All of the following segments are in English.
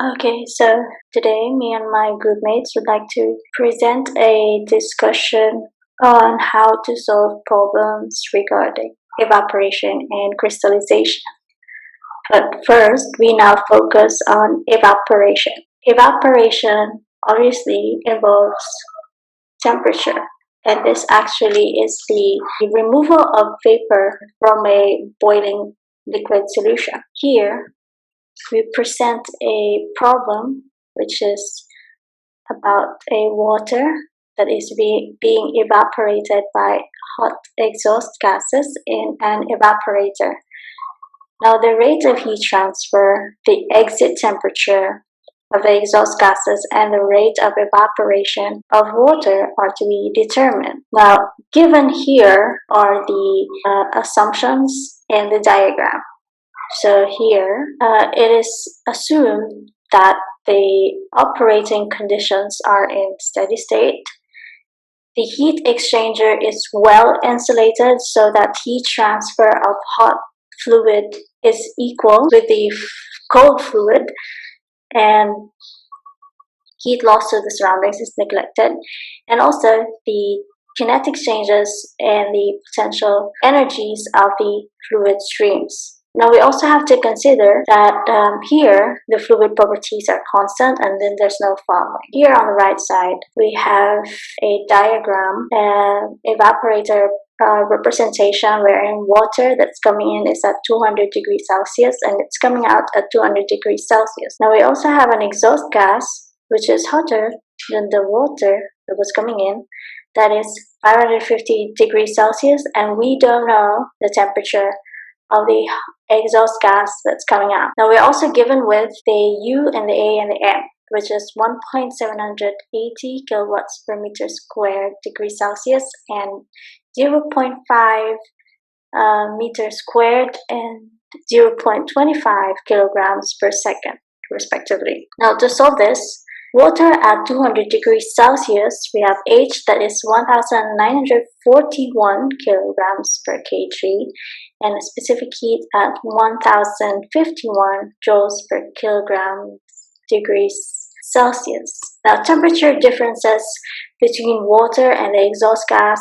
Okay, so today me and my group mates would like to present a discussion on how to solve problems regarding evaporation and crystallization. But first, we now focus on evaporation. Evaporation obviously involves temperature, and this actually is the removal of vapor from a boiling liquid solution. Here, we present a problem which is about a water that is being evaporated by hot exhaust gases in an evaporator. Now, the rate of heat transfer, the exit temperature of the exhaust gases, and the rate of evaporation of water are to be determined. Now, given here are the assumptions in the diagram. So here, it is assumed that the operating conditions are in steady state. The heat exchanger is well insulated so that heat transfer of hot fluid is equal with the cold fluid, and heat loss to the surroundings is neglected. And also the kinetic changes and the potential energies of the fluid streams. Now we also have to consider that here the fluid properties are constant and then there's no following. Here on the right side we have a diagram, an evaporator representation wherein water that's coming in is at 200 degrees Celsius and it's coming out at 200 degrees Celsius. Now we also have an exhaust gas which is hotter than the water that was coming in, that is 550 degrees Celsius, and we don't know the temperature of the exhaust gas that's coming out. Now we're also given with the U and the A and the M, which is 1.780 kilowatts per meter squared degrees Celsius and 0.5 meters squared and 0.25 kilograms per second, respectively. Now to solve this, water at 200 degrees Celsius, we have H that is 1,941 kilograms per kg, and a specific heat at 1,051 joules per kilogram degrees Celsius. Now, temperature differences between water and the exhaust gas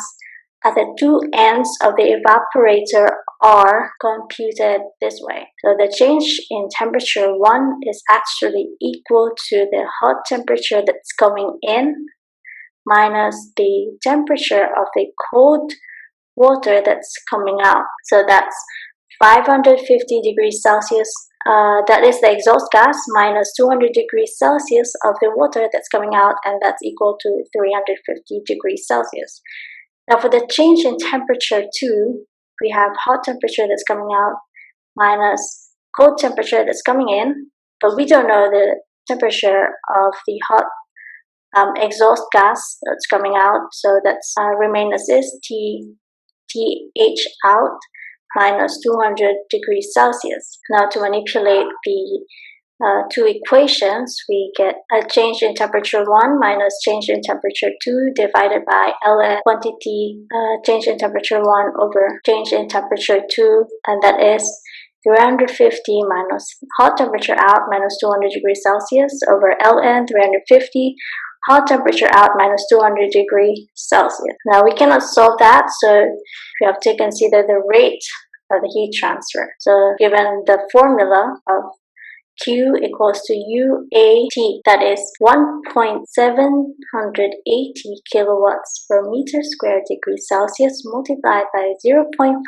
at the two ends of the evaporator are computed this way. So the change in temperature 1 is actually equal to the hot temperature that's coming in minus the temperature of the cold water that's coming out. So that's 550 degrees Celsius, that is the exhaust gas, minus 200 degrees Celsius of the water that's coming out, and that's equal to 350 degrees Celsius. Now for the change in temperature 2, we have hot temperature that's coming out minus cold temperature that's coming in, but we don't know the temperature of the hot exhaust gas that's coming out, so that's remain as is, TH out minus 200 degrees Celsius. Now to manipulate the two equations, we get a change in temperature 1 minus change in temperature 2 divided by Ln quantity change in temperature 1 over change in temperature 2, and that is 350 minus hot temperature out minus 200 degrees Celsius over Ln 350 hot temperature out minus 200 degrees Celsius. Now we cannot solve that, so we have to consider the rate of the heat transfer. So given the formula of Q equals to UAT, that is 1.780 kilowatts per meter squared degrees Celsius multiplied by 0.5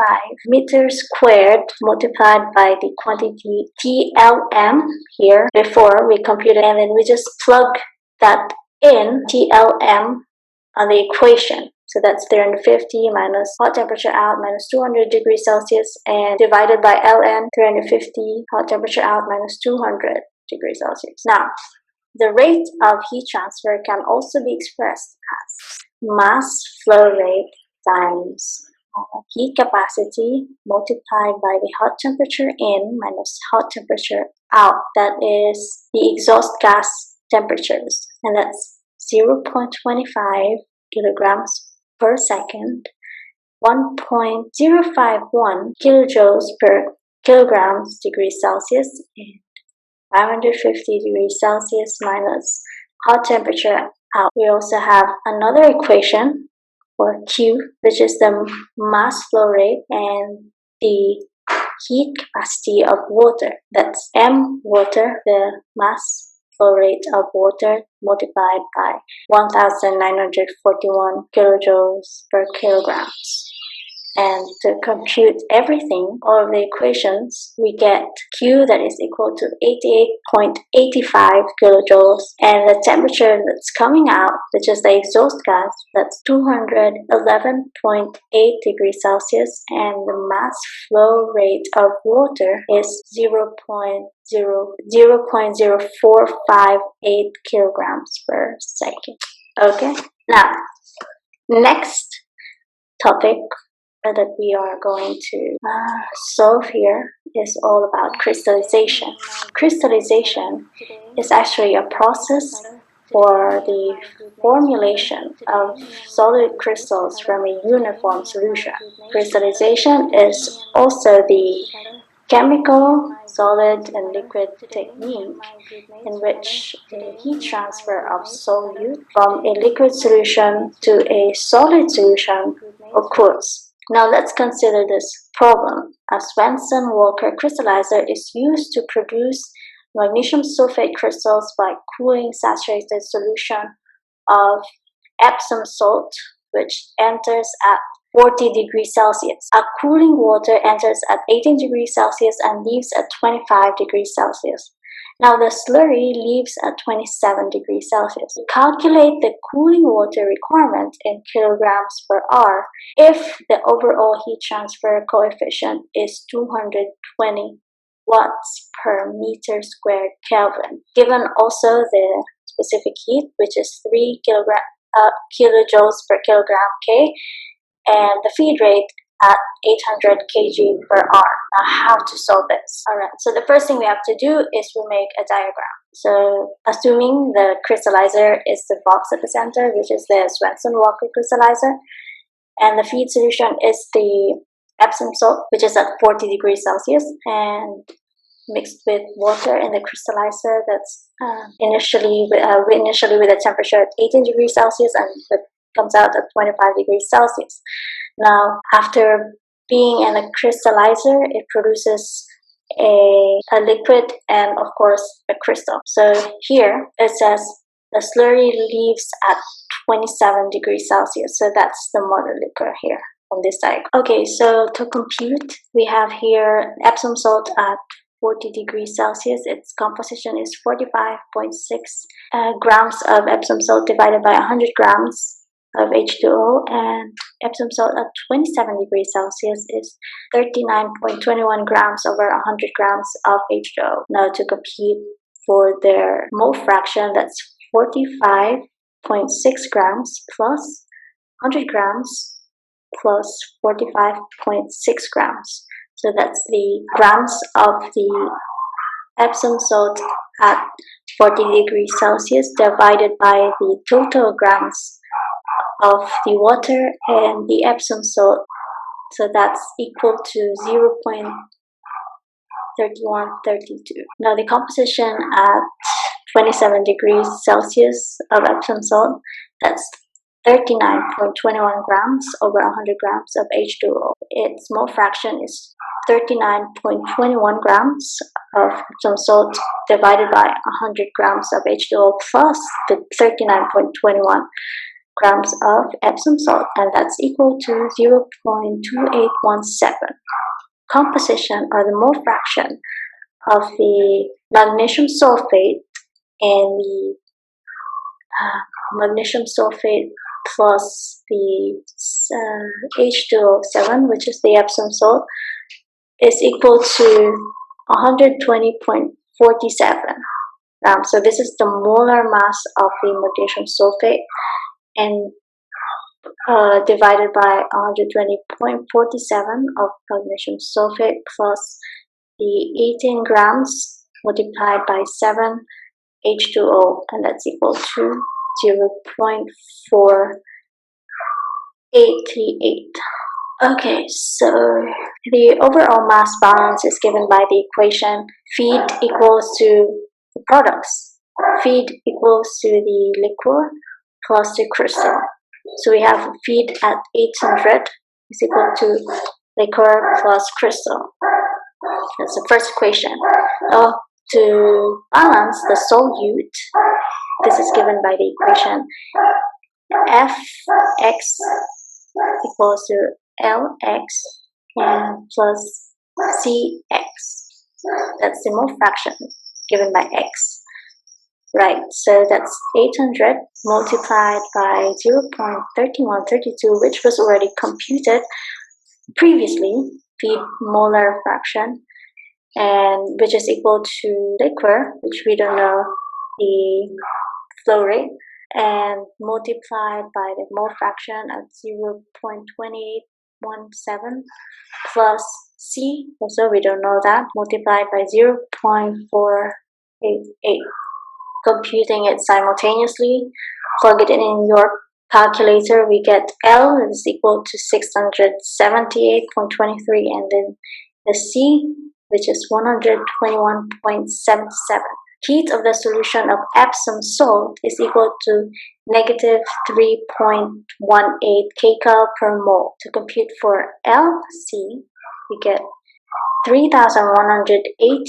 meters squared multiplied by the quantity TLM here before we compute it, and then we just plug that in TLM on the equation. So that's 350 minus hot temperature out minus 200 degrees Celsius and divided by Ln 350 hot temperature out minus 200 degrees Celsius. Now, the rate of heat transfer can also be expressed as mass flow rate times heat capacity multiplied by the hot temperature in minus hot temperature out. That is the exhaust gas temperatures, and that's 0.25 kilograms per second, 1.051 kilojoules per kilograms degrees Celsius, and 550 degrees Celsius minus hot temperature out. We also have another equation for Q, which is the mass flow rate and the heat capacity of water. That's M water, the mass flow rate of water multiplied by 1941 kilojoules per kilograms. And to compute everything, all of the equations, we get Q that is equal to 88.85 kilojoules, and the temperature that's coming out, which is the exhaust gas, that's 211.8 degrees Celsius, and the mass flow rate of water is 0.0458 kilograms per second. Okay, now, next topic that we are going to solve here is all about crystallization. Crystallization is actually a process for the formulation of solid crystals from a uniform solution. Crystallization is also the chemical, solid, and liquid technique in which the heat transfer of solute from a liquid solution to a solid solution occurs. Now let's consider this problem. A Swenson-Walker crystallizer is used to produce magnesium sulfate crystals by cooling saturated solution of Epsom salt, which enters at 40 degrees Celsius. A cooling water enters at 18 degrees Celsius and leaves at 25 degrees Celsius. Now the slurry leaves at 27 degrees Celsius. Calculate the cooling water requirement in kilograms per hour if the overall heat transfer coefficient is 220 watts per meter squared Kelvin. Given also the specific heat, which is 3 kilojoules per kilogram K, and the feed rate at 800 kg per hour. Now how to solve this? Alright, so the first thing we have to do is we make a diagram. So assuming the crystallizer is the box at the center, which is the Swenson-Walker crystallizer, and the feed solution is the Epsom salt, which is at 40 degrees Celsius, and mixed with water in the crystallizer that's initially with a temperature at 18 degrees Celsius and it comes out at 25 degrees Celsius. Now, after being in a crystallizer, it produces a liquid and, of course, a crystal. So here it says the slurry leaves at 27 degrees Celsius. So that's the mother liquor here on this diagram. Okay, so to compute, we have here Epsom salt at 40 degrees Celsius. Its composition is 45.6 grams of Epsom salt divided by 100 grams of H2O, and Epsom salt at 27 degrees Celsius is 39.21 grams over 100 grams of H2O. Now to compute for their mole fraction, that's 45.6 grams plus 100 grams plus 45.6 grams. So that's the grams of the Epsom salt at 40 degrees Celsius divided by the total grams of the water and the Epsom salt. So that's equal to 0.3132. Now the composition at 27 degrees Celsius of Epsom salt, that's 39.21 grams over 100 grams of H2O. Its mole fraction is 39.21 grams of Epsom salt divided by 100 grams of H2O plus the 39.21 grams of Epsom salt, and that's equal to 0.2817. Composition, or the mole fraction, of the magnesium sulfate and the magnesium sulfate plus the H2O7, which is the Epsom salt, is equal to 120.47 grams. So this is the molar mass of the magnesium sulfate, and divided by 120.47 of magnesium sulfate plus the 18 grams multiplied by 7 H2O, and that's equal to 0.4838. Okay, so the overall mass balance is given by the equation feed equals to the products. Feed equals to the liquid plus the crystal. So we have feed at 800 is equal to liquor plus crystal. That's the first equation. Now, to balance the solute, this is given by the equation Fx equals to Lx and plus Cx. That's the mole fraction given by x. Right, so that's 800 multiplied by 0.3132, which was already computed previously, feed molar fraction, and which is equal to liquor, which we don't know the flow rate, and multiplied by the mole fraction at 0.2817 plus C, also we don't know that, multiplied by 0.488. Computing it simultaneously, plug it in your calculator, we get L is equal to 678.23, and then the C, which is 121.77. Heat of the solution of Epsom salt is equal to negative 3.18 kcal per mole. To compute for LC, we get 3,180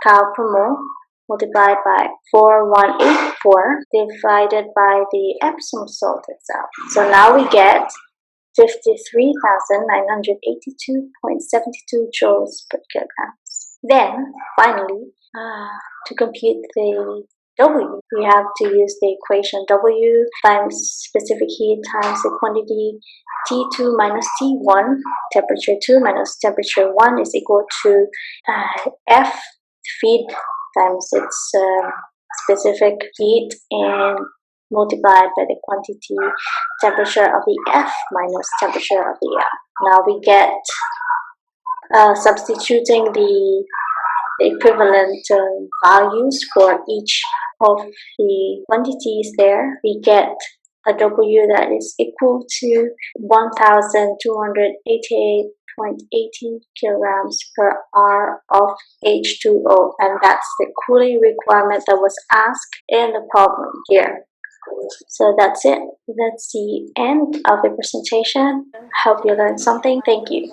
cal per mole multiplied by 4184 divided by the Epsom salt itself. So now we get 53,982.72 joules per kilogram. Then, finally, to compute the W, we have to use the equation W times specific heat times the quantity T2 minus T1, temperature 2 minus temperature 1 is equal to F feed times its specific heat and multiplied by the quantity temperature of the F minus temperature of the air. Now we get substituting the equivalent values for each of the quantities there, we get a W that is equal to 1,288.80 kilograms per hour of H2O, and that's the cooling requirement that was asked in the problem here. So that's it. That's the end of the presentation. Hope you learned something. Thank you.